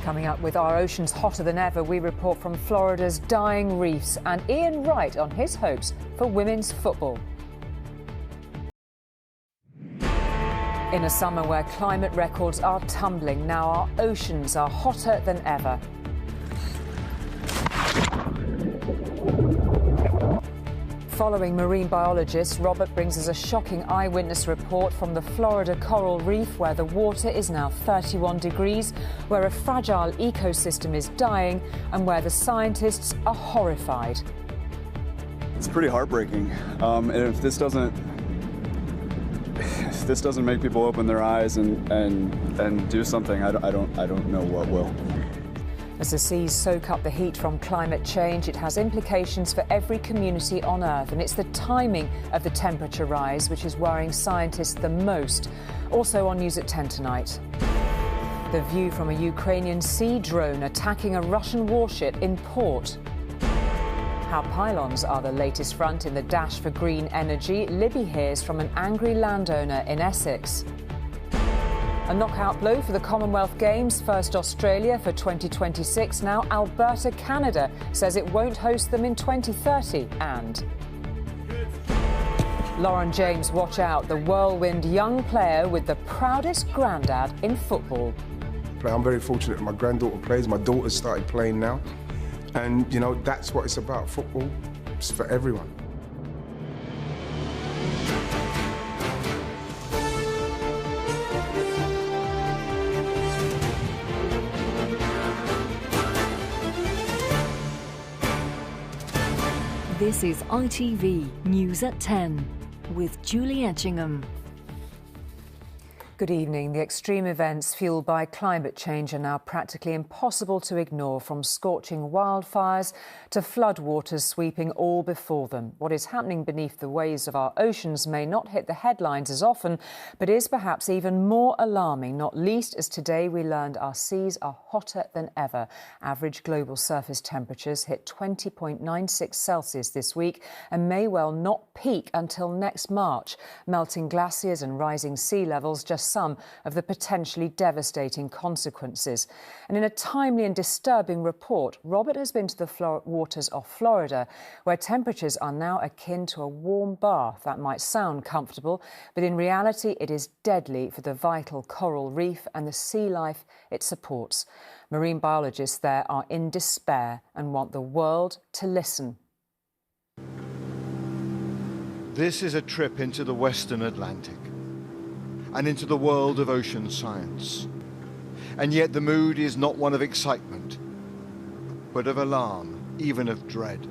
Coming up, with our oceans hotter than ever, we report from Florida's dying reefs and Ian Wright on his hopes for women's football. In a summer where climate records are tumbling, now our oceans are hotter than ever. Following marine biologist, Robert brings us a shocking eyewitness report from the Florida coral reef, where the water is now 31 degrees, where a fragile ecosystem is dying, and where the scientists are horrified. It's pretty heartbreaking, and if this doesn't make people open their eyes and do something, I don't know what will. As the seas soak up the heat from climate change, it has implications for every community on Earth, and it's the timing of the temperature rise which is worrying scientists the most. Also on News at 10 tonight. The view from a Ukrainian sea drone attacking a Russian warship in port. How pylons are the latest front in the dash for green energy. Libby hears from an angry landowner in Essex. A knockout blow for the Commonwealth Games, first Australia for 2026. Now Alberta, Canada says it won't host them in 2030. And Lauren James, watch out, the whirlwind young player with the proudest granddad in football. I'm very fortunate my granddaughter plays, my daughter's started playing now. And, you know, that's what it's about. Football, it's for everyone. This is ITV News at 10 with Julie Etchingham. Good evening. The extreme events fueled by climate change are now practically impossible to ignore, from scorching wildfires to floodwaters sweeping all before them. What is happening beneath the waves of our oceans may not hit the headlines as often, but is perhaps even more alarming, not least as today we learned our seas are hotter than ever. Average global surface temperatures hit 20.96 Celsius this week and may well not peak until next March. Melting glaciers and rising sea levels just some of the potentially devastating consequences. And in a timely and disturbing report, Robert has been to the waters of Florida, where temperatures are now akin to a warm bath. That might sound comfortable, but in reality it is deadly for the vital coral reef and the sea life it supports. Marine biologists there are in despair and want the world to listen. This is a trip into the Western Atlantic and into the world of ocean science. And yet the mood is not one of excitement, but of alarm, even of dread.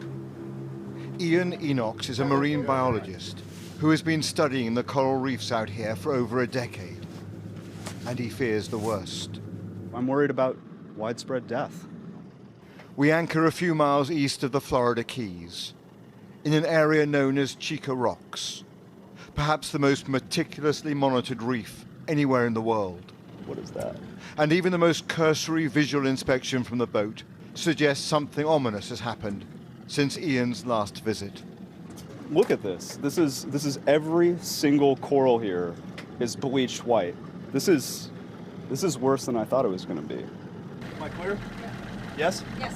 Ian Enox is a marine biologist who has been studying the coral reefs out here for over a decade, and he fears the worst. I'm worried about widespread death. We anchor a few miles east of the Florida Keys, in an area known as Chica Rocks, perhaps the most meticulously monitored reef anywhere in the world. What is that? And even the most cursory visual inspection from the boat suggests something ominous has happened since Ian's last visit. Look at this. This is every single coral here is bleached white. This is worse than I thought it was going to be. Am I clear? Yes? Yes.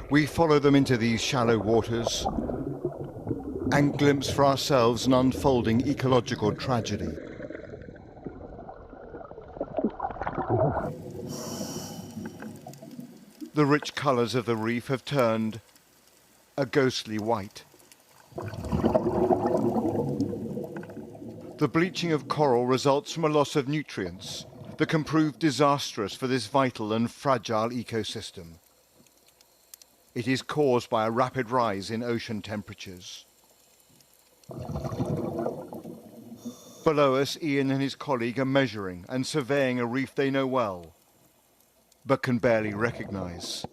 We follow them into these shallow waters and glimpse for ourselves an unfolding ecological tragedy. The rich colours of the reef have turned a ghostly white. The bleaching of coral results from a loss of nutrients that can prove disastrous for this vital and fragile ecosystem. It is caused by a rapid rise in ocean temperatures. Below us, Ian and his colleague are measuring and surveying a reef they know well, but can barely recognise.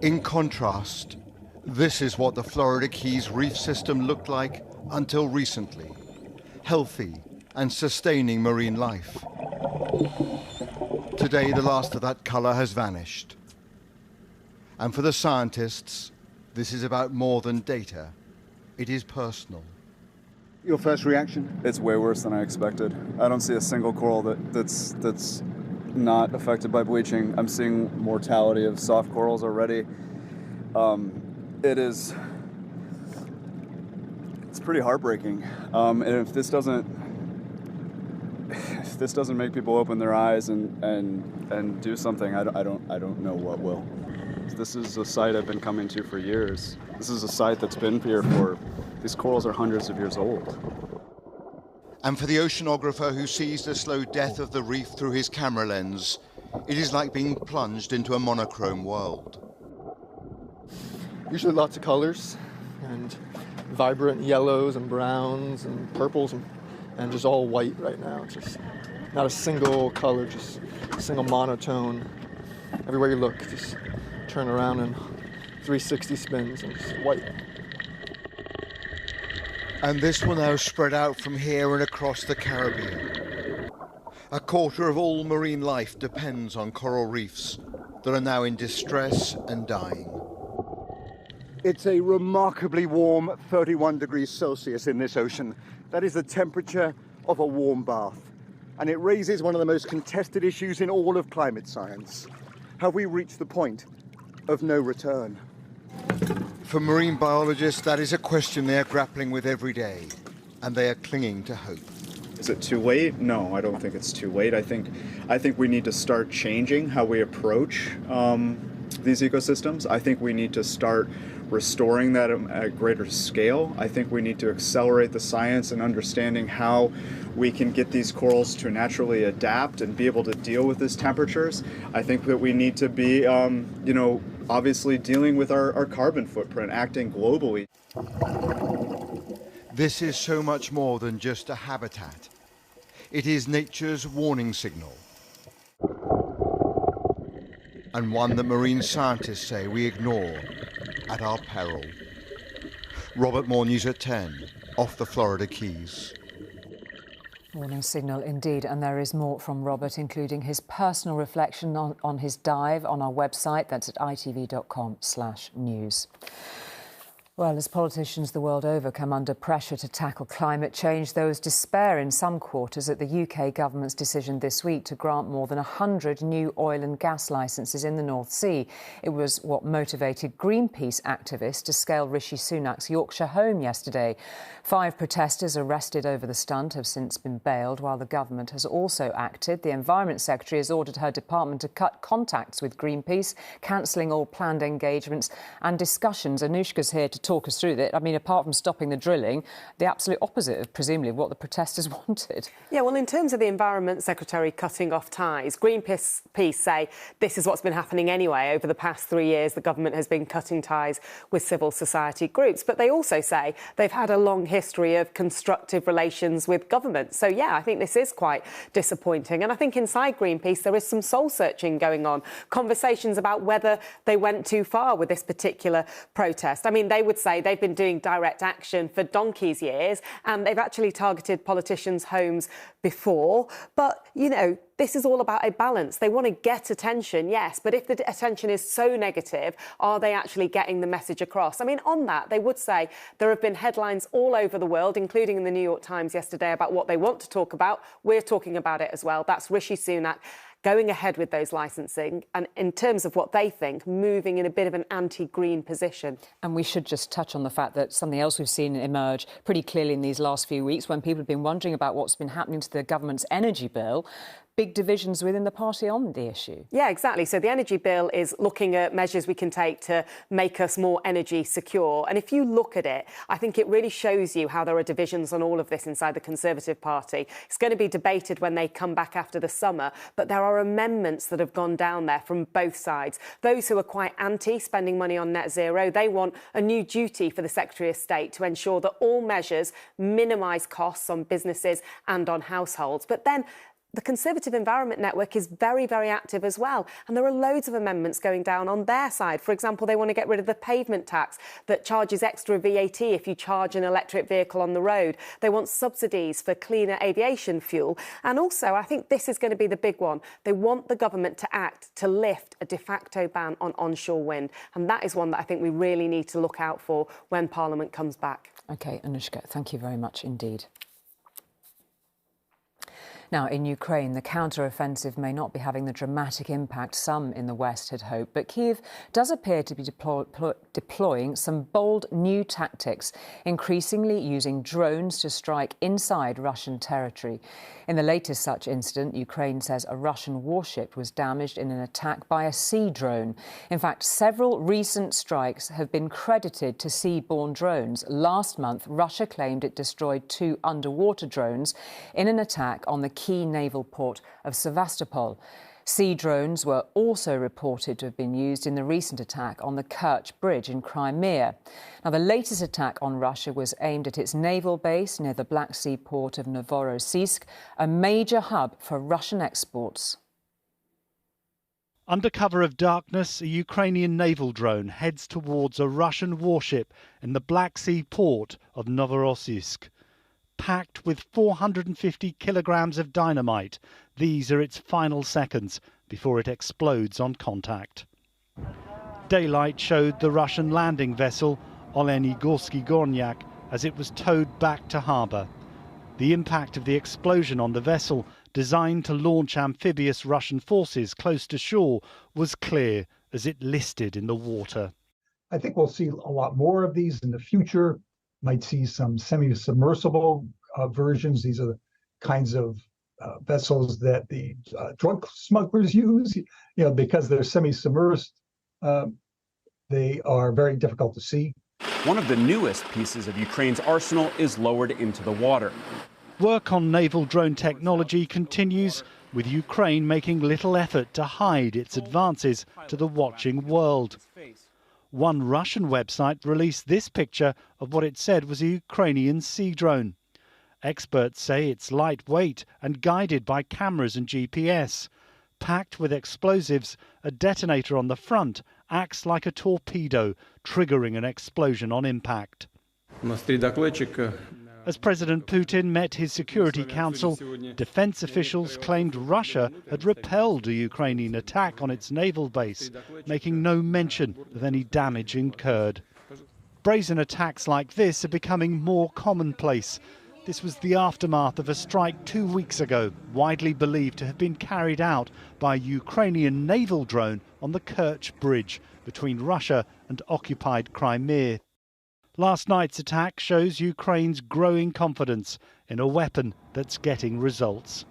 In contrast, this is what the Florida Keys reef system looked like until recently: healthy and sustaining marine life. Today, the last of that colour has vanished. And for the scientists, This is about more than data. It is personal. Your first reaction? It's way worse than I expected. I don't see a single coral that's not affected by bleaching. I'm seeing mortality of soft corals already. It's pretty heartbreaking. And if this doesn't make people open their eyes and do something, I don't know what will. This is a site I've been coming to for years. This is a site that's been here for, these corals are hundreds of years old. And for the oceanographer who sees the slow death of the reef through his camera lens, it is like being plunged into a monochrome world. Usually lots of colors and vibrant yellows and browns and purples and just all white right now. It's just not a single color, just a single monotone. Everywhere you look, just turn around and 360 spins and just white. And this will now spread out from here and across the Caribbean. A quarter of all marine life depends on coral reefs that are now in distress and dying. It's a remarkably warm 31 degrees Celsius in this ocean. That is the temperature of a warm bath. And it raises one of the most contested issues in all of climate science. Have we reached the point of no return? For marine biologists, that is a question they are grappling with every day, and they are clinging to hope. Is it too late? No, I don't think it's too late. I think we need to start changing how we approach these ecosystems. I think we need to start restoring that at a greater scale. I think we need to accelerate the science and understanding how we can get these corals to naturally adapt and be able to deal with these temperatures. I think that we need to be, obviously dealing with our carbon footprint, acting globally. This is so much more than just a habitat. It is nature's warning signal. And one that marine scientists say we ignore at our peril. Robert Moore, News at 10, off the Florida Keys. Warning signal indeed, and there is more from Robert, including his personal reflection on his dive on our website. That's at itv.com/news. Well, as politicians the world over come under pressure to tackle climate change, there was despair in some quarters at the UK government's decision this week to grant more than 100 new oil and gas licences in the North Sea. It was what motivated Greenpeace activists to scale Rishi Sunak's Yorkshire home yesterday. 5 protesters arrested over the stunt have since been bailed, while the government has also acted. The Environment Secretary has ordered her department to cut contacts with Greenpeace, cancelling all planned engagements and discussions. Anushka's here to talk us through that. I mean, apart from stopping the drilling, the absolute opposite of presumably what the protesters wanted. Yeah, well, in terms of the Environment Secretary cutting off ties, Greenpeace say this is what's been happening anyway. Over the past 3 years, the government has been cutting ties with civil society groups. But they also say they've had a long history of constructive relations with government. So, yeah, I think this is quite disappointing. And I think inside Greenpeace, there is some soul-searching going on, conversations about whether they went too far with this particular protest. I mean, they would say they've been doing direct action for donkey's years and they've actually targeted politicians' homes before. But, you know, this is all about a balance. They want to get attention, yes, but if the attention is so negative, are they actually getting the message across? I mean, on that, they would say there have been headlines all over the world, including in the New York Times yesterday, about what they want to talk about. We're talking about it as well. That's Rishi Sunak going ahead with those licensing and, in terms of what they think, moving in a bit of an anti-green position. And we should just touch on the fact that something else we've seen emerge pretty clearly in these last few weeks, when people have been wondering about what's been happening to the government's energy bill. Big divisions within the party on the issue. Yeah, exactly. So the energy bill is looking at measures we can take to make us more energy secure. And if you look at it, I think it really shows you how there are divisions on all of this inside the Conservative Party. It's going to be debated when they come back after the summer, but there are amendments that have gone down there from both sides. Those who are quite anti spending money on net zero, they want a new duty for the Secretary of State to ensure that all measures minimise costs on businesses and on households. But then the Conservative Environment Network is very, very active as well. And there are loads of amendments going down on their side. For example, they want to get rid of the pavement tax that charges extra VAT if you charge an electric vehicle on the road. They want subsidies for cleaner aviation fuel. And also, I think this is going to be the big one. They want the government to act to lift a de facto ban on onshore wind. And that is one that I think we really need to look out for when Parliament comes back. OK, Anushka, thank you very much indeed. Now, in Ukraine, the counter-offensive may not be having the dramatic impact some in the West had hoped, but Kyiv does appear to be deploying some bold new tactics, increasingly using drones to strike inside Russian territory. In the latest such incident, Ukraine says a Russian warship was damaged in an attack by a sea drone. In fact, several recent strikes have been credited to sea-borne drones. Last month, Russia claimed it destroyed 2 underwater drones in an attack on the key naval port of Sevastopol. Sea drones were also reported to have been used in the recent attack on the Kerch Bridge in Crimea. Now, the latest attack on Russia was aimed at its naval base near the Black Sea port of Novorossiysk, a major hub for Russian exports. Under cover of darkness, a Ukrainian naval drone heads towards a Russian warship in the Black Sea port of Novorossiysk. Packed with 450 kilograms of dynamite, these are its final seconds before it explodes on contact. Daylight showed the Russian landing vessel Olenigorsky Gornyak as it was towed back to harbour. The impact of the explosion on the vessel, designed to launch amphibious Russian forces close to shore, was clear as it listed in the water. I think we'll see a lot more of these in the future. Might see some semi-submersible versions. These are the kinds of vessels that the drug smugglers use, because they're semi-submersed. They are very difficult to see. One of the newest pieces of Ukraine's arsenal is lowered into the water. Work on naval drone technology continues, with Ukraine making little effort to hide its advances to the watching world. One Russian website released this picture of what it said was a Ukrainian sea drone. Experts say it's lightweight and guided by cameras and GPS. Packed with explosives, a detonator on the front acts like a torpedo, triggering an explosion on impact. As President Putin met his Security Council, defense officials claimed Russia had repelled a Ukrainian attack on its naval base, making no mention of any damage incurred. Brazen attacks like this are becoming more commonplace. This was the aftermath of a strike 2 weeks ago, widely believed to have been carried out by a Ukrainian naval drone on the Kerch Bridge between Russia and occupied Crimea. Last night's attack shows Ukraine's growing confidence in a weapon that's getting results.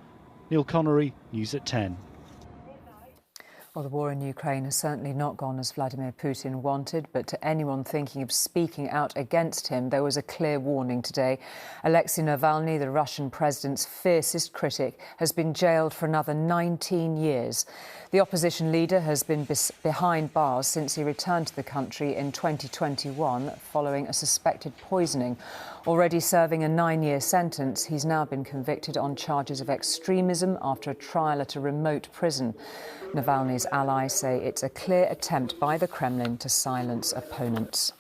Neil Connery, News at 10. Well, the war in Ukraine has certainly not gone as Vladimir Putin wanted, but to anyone thinking of speaking out against him, there was a clear warning today. Alexei Navalny, the Russian president's fiercest critic, has been jailed for another 19 years. The opposition leader has been behind bars since he returned to the country in 2021 following a suspected poisoning. Already serving a 9-year sentence, he's now been convicted on charges of extremism after a trial at a remote prison. Navalny's allies say it's a clear attempt by the Kremlin to silence opponents.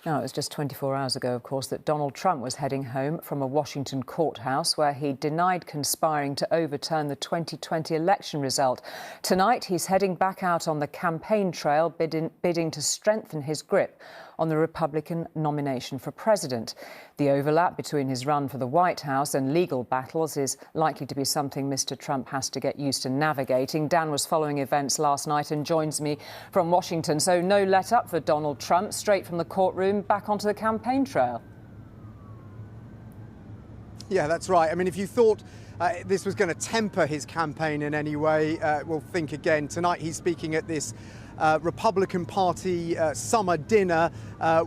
Now, it was just 24 hours ago, of course, that Donald Trump was heading home from a Washington courthouse where he denied conspiring to overturn the 2020 election result. Tonight, he's heading back out on the campaign trail, bidding to strengthen his grip on the Republican nomination for president. The overlap between his run for the White House and legal battles is likely to be something Mr. Trump has to get used to navigating. Dan was following events last night and joins me from Washington. So no let-up for Donald Trump, straight from the courtroom back onto the campaign trail. Yeah, that's right. I mean, if you thought this was going to temper his campaign in any way, well, think again. Tonight he's speaking at this Republican Party summer dinner.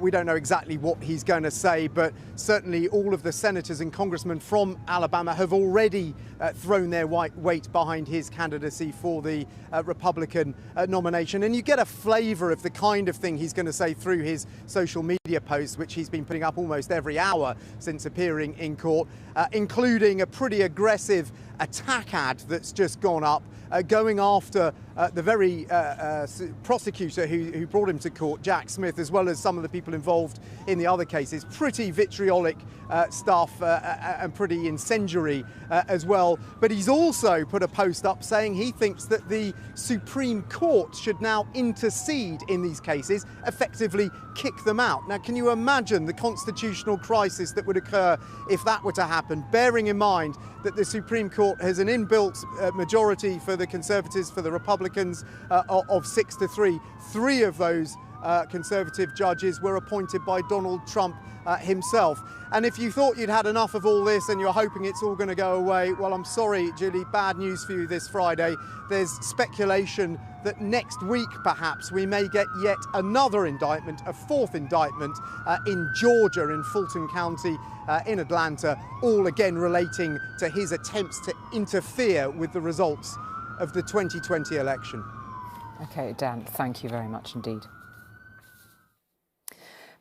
We don't know exactly what he's going to say, but certainly all of the senators and congressmen from Alabama have already thrown their weight behind his candidacy for the Republican nomination. And you get a flavour of the kind of thing he's going to say through his social media posts, which he's been putting up almost every hour since appearing in court, including a pretty aggressive attack ad that's just gone up, going after the very prosecutor who brought him to court, Jack Smith, as well as some of the people involved in the other cases. Pretty vitriolic stuff and pretty incendiary as well. But he's also put a post up saying he thinks that the Supreme Court should now intercede in these cases, effectively kick them out. Now, can you imagine the constitutional crisis that would occur if that were to happen, bearing in mind that the Supreme Court has an inbuilt majority for the Conservatives, for the Republicans, of 6-3. Three of those Conservative judges were appointed by Donald Trump himself. And if you thought you'd had enough of all this and you're hoping it's all going to go away, well, I'm sorry, Julie, bad news for you this Friday. There's speculation that next week, perhaps, we may get yet another indictment, a fourth indictment in Georgia, in Fulton County, in Atlanta, all again relating to his attempts to interfere with the results of the 2020 election. OK, Dan, thank you very much indeed.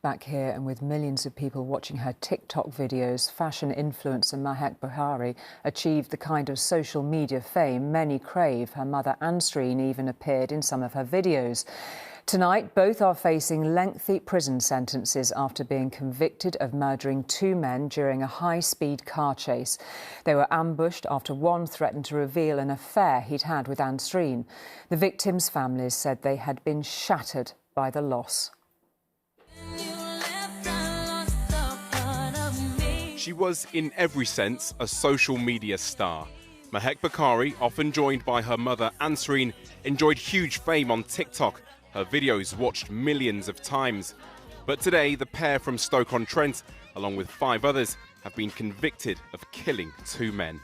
Back here, and with millions of people watching her TikTok videos, fashion influencer Mahek Buhari achieved the kind of social media fame many crave. Her mother, Ansreen, even appeared in some of her videos. Tonight, both are facing lengthy prison sentences after being convicted of murdering two men during a high-speed car chase. They were ambushed after one threatened to reveal an affair he'd had with Ansreen. The victims' families said they had been shattered by the loss. She was, in every sense, a social media star. Mahek Buhari, often joined by her mother Ansreen, enjoyed huge fame on TikTok. Her videos watched millions of times. But today, the pair from Stoke-on-Trent, along with 5 others, have been convicted of killing 2 men.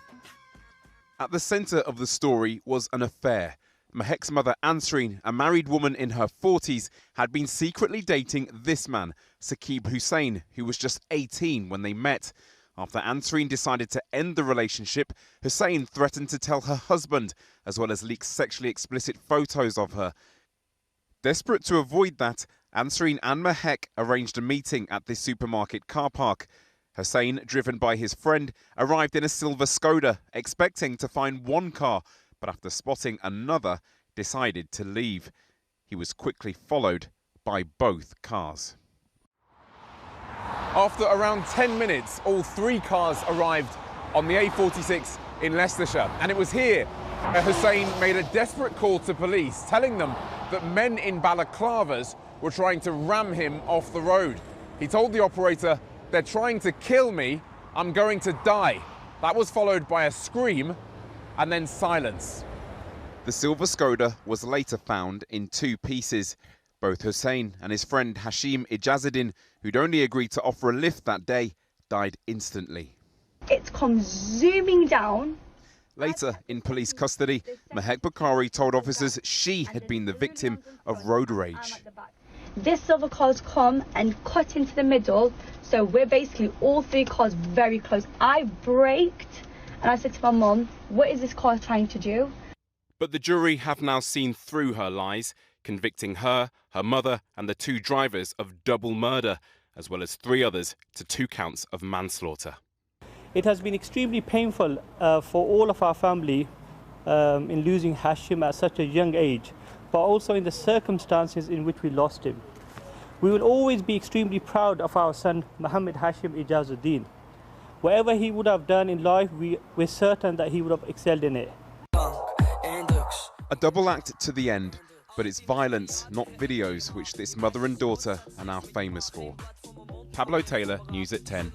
At the centre of the story was an affair. Mahek's mother Ansreen, a married woman in her 40s, had been secretly dating this man, Saqib Hussain, who was just 18 when they met. After Ansreen decided to end the relationship, Hussain threatened to tell her husband, as well as leak sexually explicit photos of her. Desperate to avoid that, Ansreen and Mahek arranged a meeting at this supermarket car park. Hussain, driven by his friend, arrived in a silver Skoda, expecting to find one car, but after spotting another, decided to leave. He was quickly followed by both cars. After around 10 minutes, all 3 cars arrived on the A46 in Leicestershire. And it was here Hussain made a desperate call to police, telling them that men in balaclavas were trying to ram him off the road. He told the operator, "They're trying to kill me, I'm going to die." That was followed by a scream and then silence. The silver Skoda was later found in 2 pieces. Both Hussain and his friend Hashim Ijazuddin, who'd only agreed to offer a lift that day, died instantly. It's come zooming down. Later, in police custody, Mahek Buhari told officers she had been the victim of road rage. This silver car's come and cut into the middle, so we're basically all 3 cars very close. I braked and I said to my mum, "What is this car trying to do?" But the jury have now seen through her lies, convicting her, her mother and the 2 drivers of double murder, as well as 3 others to 2 counts of manslaughter. It has been extremely painful for all of our family in losing Hashim at such a young age, but also in the circumstances in which we lost him. We will always be extremely proud of our son, Mohammed Hashim Ijazuddin. Whatever he would have done in life, we're certain that he would have excelled in it. A double act to the end, but it's violence, not videos, which this mother and daughter are now famous for. Pablo Taylor, News at 10.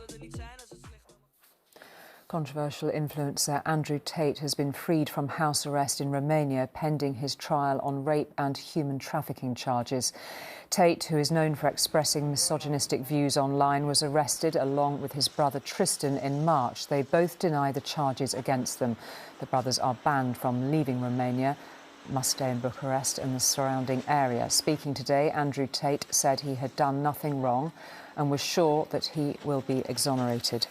Controversial influencer Andrew Tate has been freed from house arrest in Romania pending his trial on rape and human trafficking charges. Tate, who is known for expressing misogynistic views online, was arrested along with his brother Tristan in March. They both deny the charges against them. The brothers are banned from leaving Romania. must stay in Bucharest and the surrounding area. Speaking today, Andrew Tate said he had done nothing wrong and was sure that he will be exonerated.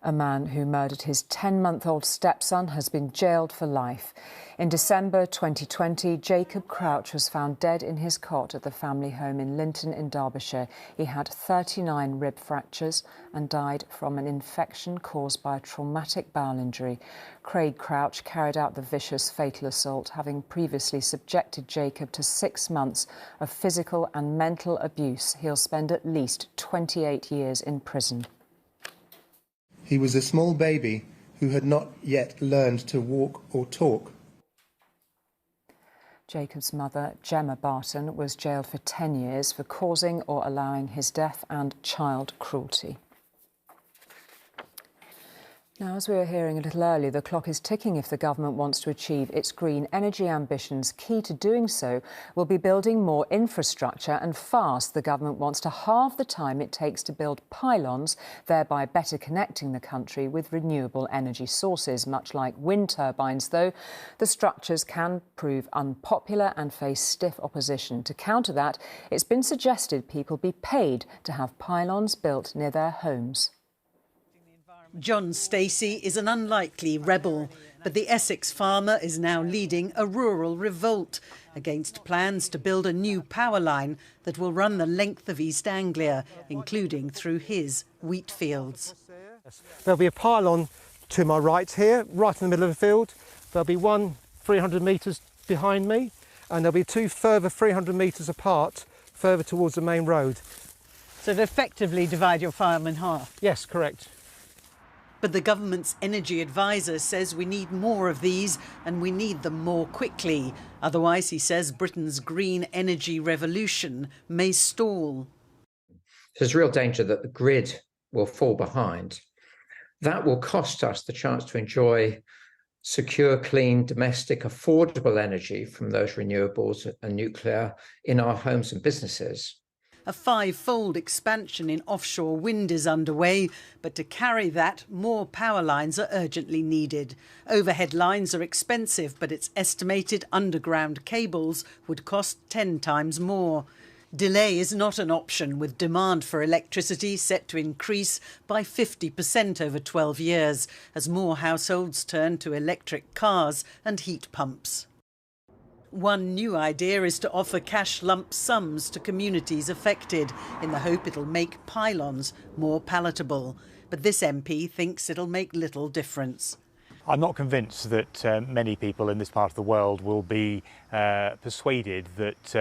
A man who murdered his 10-month-old stepson has been jailed for life. In December 2020, Jacob Crouch was found dead in his cot at the family home in Linton in Derbyshire. He had 39 rib fractures and died from an infection caused by a traumatic bowel injury. Craig Crouch carried out the vicious fatal assault, having previously subjected Jacob to 6 months of physical and mental abuse. He'll spend at least 28 years in prison. He was a small baby who had not yet learned to walk or talk. Jacob's mother, Gemma Barton, was jailed for 10 years for causing or allowing his death and child cruelty. Now, as we were hearing a little earlier, the clock is ticking if the government wants to achieve its green energy ambitions. Key to doing so will be building more infrastructure, and fast. The government wants to halve the time it takes to build pylons, thereby better connecting the country with renewable energy sources. Much like wind turbines, though, the structures can prove unpopular and face stiff opposition. To counter that, it's been suggested people be paid to have pylons built near their homes. John Stacey is an unlikely rebel, but the Essex farmer is now leading a rural revolt against plans to build a new power line that will run the length of East Anglia, including through his wheat fields. There'll be a pylon to my right here, right in the middle of the field. There'll be one 300 metres behind me, and there'll be two further 300 metres apart, further towards the main road. So to effectively divide your farm in half? Yes, correct. But the government's energy advisor says we need more of these and we need them more quickly. Otherwise, he says, Britain's green energy revolution may stall. There's real danger that the grid will fall behind. That will cost us the chance to enjoy secure, clean, domestic, affordable energy from those renewables and nuclear in our homes and businesses. A five-fold expansion in offshore wind is underway, but to carry that, more power lines are urgently needed. Overhead lines are expensive, but it's estimated underground cables would cost 10 times more. Delay is not an option, with demand for electricity set to increase by 50% over 12 years, as more households turn to electric cars and heat pumps. One new idea is to offer cash lump sums to communities affected, in the hope it'll make pylons more palatable. But this MP thinks it'll make little difference. I'm not convinced that many people in this part of the world will be persuaded that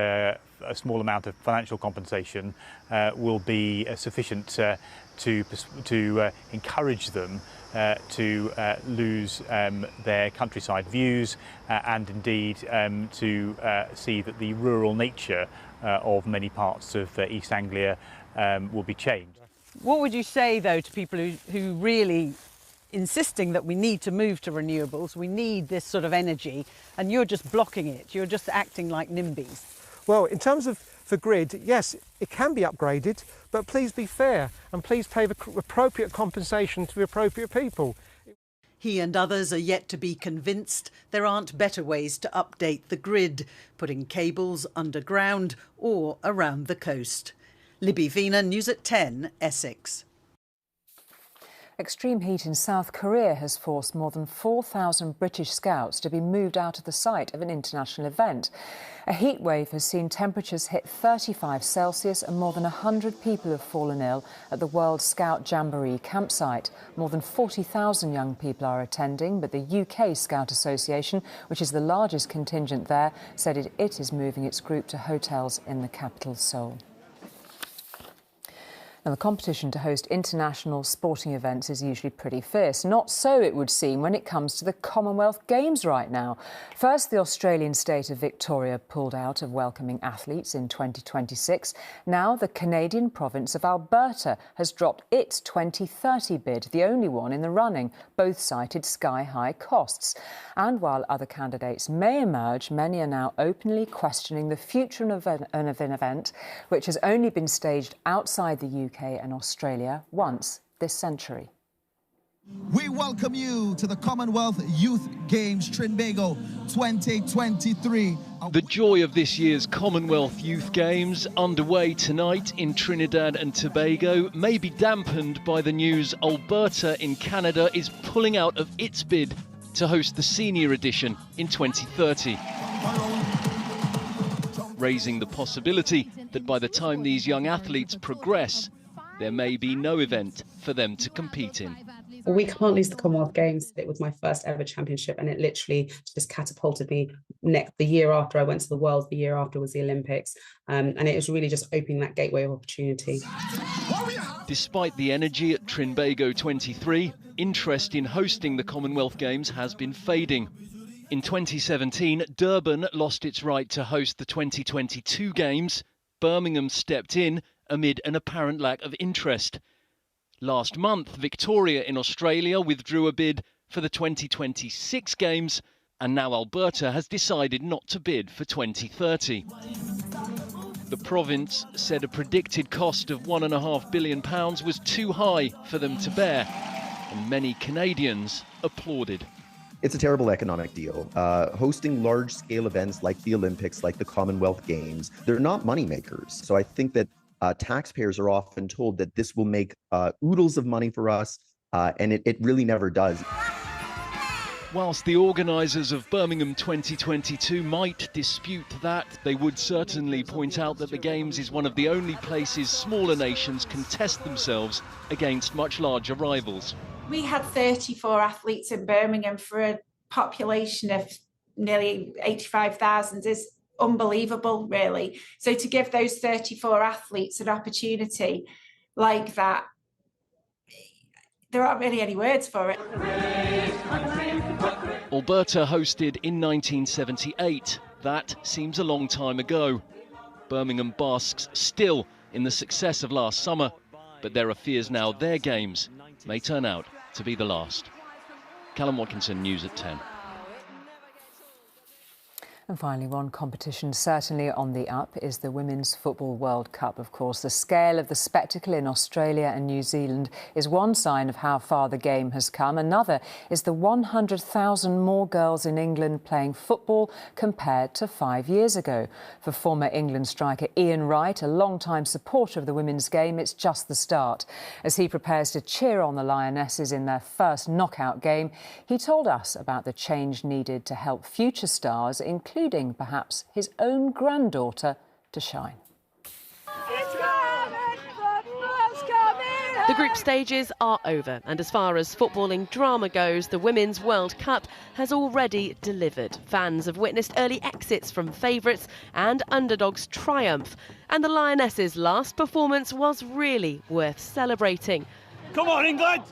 a small amount of financial compensation will be sufficient to encourage them to lose their countryside views and indeed to see that the rural nature of many parts of East Anglia will be changed. What would you say, though, to people who really insisting that we need to move to renewables, we need this sort of energy, and you're just blocking it, you're just acting like NIMBYs? Well, in terms of the grid, yes, it can be upgraded, but please be fair and please pay the appropriate compensation to the appropriate people. He and others are yet to be convinced there aren't better ways to update the grid, putting cables underground or around the coast. Libby Vina, News at 10, Essex. Extreme heat in South Korea has forced more than 4,000 British scouts to be moved out of the site of an international event. A heat wave has seen temperatures hit 35 Celsius and more than 100 people have fallen ill at the World Scout Jamboree campsite. More than 40,000 young people are attending, but the UK Scout Association, which is the largest contingent there, said it is moving its group to hotels in the capital, Seoul. Now, the competition to host international sporting events is usually pretty fierce. Not so, it would seem, when it comes to the Commonwealth Games right now. First, the Australian state of Victoria pulled out of welcoming athletes in 2026. Now, the Canadian province of Alberta has dropped its 2030 bid, the only one in the running. Both cited sky-high costs. And while other candidates may emerge, many are now openly questioning the future of an event which has only been staged outside the UK and Australia once this century. We welcome you to the Commonwealth Youth Games Trinbago 2023. The joy of this year's Commonwealth Youth Games, underway tonight in Trinidad and Tobago, may be dampened by the news Alberta in Canada is pulling out of its bid to host the senior edition in 2030. Raising the possibility that by the time these young athletes progress, there may be no event for them to compete in. We can't lose the Commonwealth Games. It was my first ever championship, and it literally just catapulted me. The year after I went to the Worlds, the year after was the Olympics, and it was really just opening that gateway of opportunity. Despite the energy at Trinbago 23, interest in hosting the Commonwealth Games has been fading. In 2017, Durban lost its right to host the 2022 Games. Birmingham stepped in amid an apparent lack of interest. Last month, Victoria in Australia withdrew a bid for the 2026 Games, and now Alberta has decided not to bid for 2030. The province said a predicted cost of £1.5 billion was too high for them to bear, and many Canadians applauded. It's a terrible economic deal. Hosting large-scale events like the Olympics, like the Commonwealth Games, they're not moneymakers. So I think that taxpayers are often told that this will make oodles of money for us, and it really never does. Whilst the organisers of Birmingham 2022 might dispute that, they would certainly point out that the Games is one of the only places smaller nations can test themselves against much larger rivals. We had 34 athletes in Birmingham for a population of nearly 85,000 is unbelievable, really. So to give those 34 athletes an opportunity like that, there aren't really any words for it. Alberta hosted in 1978. That seems a long time ago. Birmingham basks still in the success of last summer, but there are fears now their Games may turn out to be the last. Callum Watkinson, News at 10. And finally, one competition certainly on the up is the Women's Football World Cup. Of course, the scale of the spectacle in Australia and New Zealand is one sign of how far the game has come. Another is the 100,000 more girls in England playing football compared to 5 years ago. For former England striker Ian Wright, a long-time supporter of the women's game, it's just the start. As he prepares to cheer on the Lionesses in their first knockout game, he told us about the change needed to help future stars, including perhaps his own granddaughter, to shine. The group stages are over, and as far as footballing drama goes, the Women's World Cup has already delivered. Fans have witnessed early exits from favourites and underdogs triumph, and the Lionesses' last performance was really worth celebrating. Come on, England!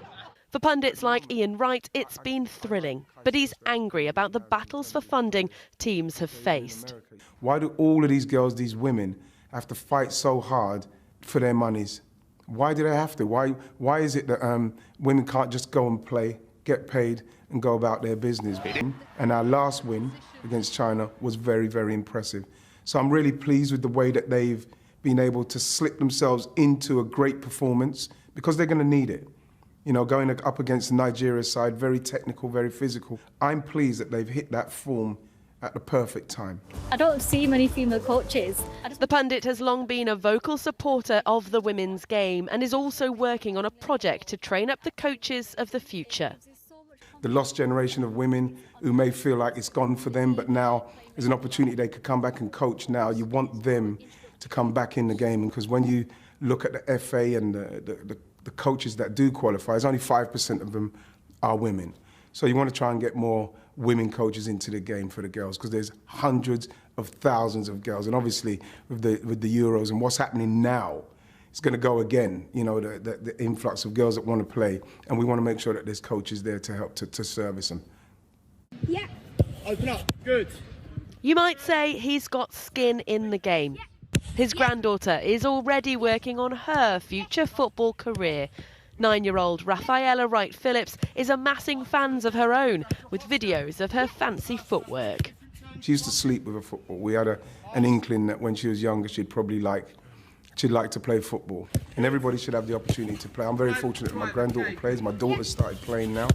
For pundits like Ian Wright, it's been thrilling, but he's angry about the battles for funding teams have faced. Why do all of these girls, these women, have to fight so hard for their monies? Why do they have to? Why is it that women can't just go and play, get paid, and go about their business? And our last win against China was very, very impressive. So I'm really pleased with the way that they've been able to slip themselves into a great performance, because they're going to need it. You know, going up against the Nigeria side, very technical, very physical. I'm pleased that they've hit that form at the perfect time. I don't see many female coaches. The pundit has long been a vocal supporter of the women's game and is also working on a project to train up the coaches of the future. The lost generation of women who may feel like it's gone for them, but now there's an opportunity they could come back and coach now. You want them to come back in the game, because when you look at the FA and the coaches that do qualify, it's only 5% of them are women. So you want to try and get more women coaches into the game for the girls, because there's hundreds of thousands of girls. And obviously with the Euros and what's happening now, it's going to go again, you know, the influx of girls that want to play. And we want to make sure that there's coaches there to help to service them. Yeah. Open up. Good. You might say he's got skin in the game. His granddaughter is already working on her future football career. 9-year-old Rafaela Wright-Phillips is amassing fans of her own with videos of her fancy footwork. She used to sleep with her football. We had an inkling that when she was younger she'd probably like should like to play football, and everybody should have the opportunity to play. I'm very fortunate that my granddaughter plays, my daughter started playing now,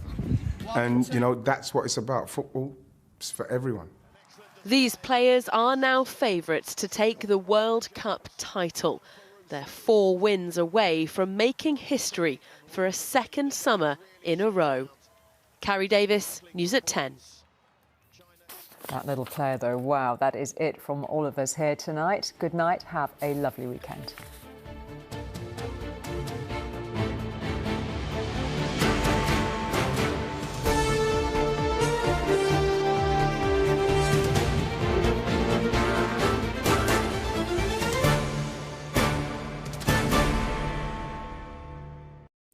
and you know, that's what it's about. Football is for everyone. These players are now favourites to take the World Cup title. They're 4 wins away from making history for a second summer in a row. Carrie Davis, News at 10. That little player, though, wow, that is it from all of us here tonight. Good night, have a lovely weekend.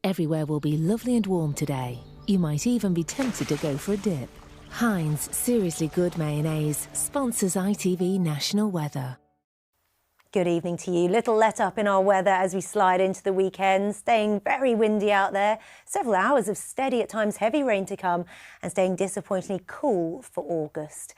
Everywhere will be lovely and warm today. You might even be tempted to go for a dip. Heinz Seriously Good Mayonnaise sponsors ITV National Weather. Good evening to you. Little let up in our weather as we slide into the weekend. Staying very windy out there. Several hours of steady, at times heavy rain to come, and staying disappointingly cool for August.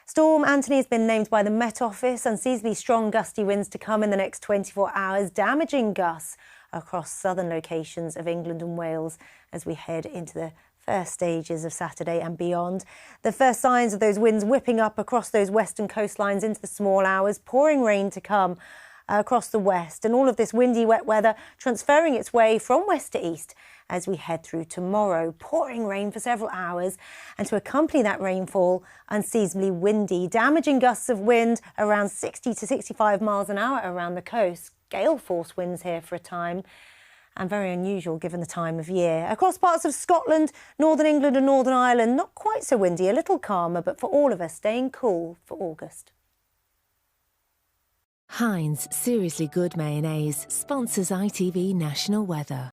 Storm Anthony has been named by the Met Office. Unseasonably strong gusty winds to come in the next 24 hours, damaging gusts across southern locations of England and Wales as we head into the first stages of Saturday and beyond. The first signs of those winds whipping up across those western coastlines into the small hours, pouring rain to come across the west, and all of this windy, wet weather transferring its way from west to east as we head through tomorrow. Pouring rain for several hours, and to accompany that rainfall, unseasonably windy, damaging gusts of wind around 60 to 65 miles an hour around the coast. Gale force winds here for a time, and very unusual given the time of year. Across parts of Scotland, Northern England and Northern Ireland, not quite so windy, a little calmer, but for all of us, staying cool for August. Heinz Seriously Good Mayonnaise sponsors ITV National Weather.